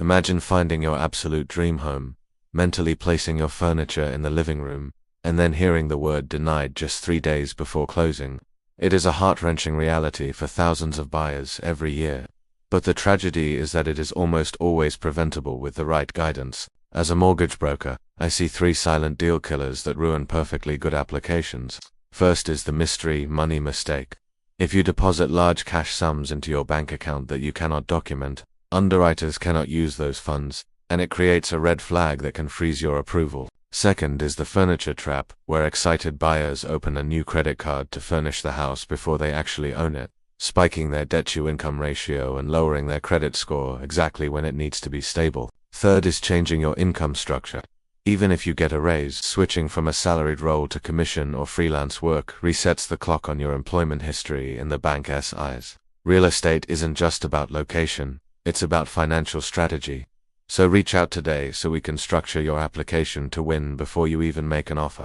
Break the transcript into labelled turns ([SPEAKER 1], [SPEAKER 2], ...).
[SPEAKER 1] Imagine finding your absolute dream home, mentally placing your furniture in the living room, and then hearing the word denied just 3 days before closing. It is a heart-wrenching reality for thousands of buyers every year. But the tragedy is that it is almost always preventable with the right guidance. As a mortgage broker, I see 3 silent deal killers that ruin perfectly good applications. First is the mystery money mistake. If you deposit large cash sums into your bank account that you cannot document, underwriters cannot use those funds, and it creates a red flag that can freeze your approval. Second is the furniture trap, where excited buyers open a new credit card to furnish the house before they actually own it, spiking their debt-to-income ratio and lowering their credit score exactly when it needs to be stable. Third is changing your income structure. Even if you get a raise, switching from a salaried role to commission or freelance work resets the clock on your employment history in the bank's eyes. Real estate isn't just about location, it's about financial strategy. So reach out today so we can structure your application to win before you even make an offer.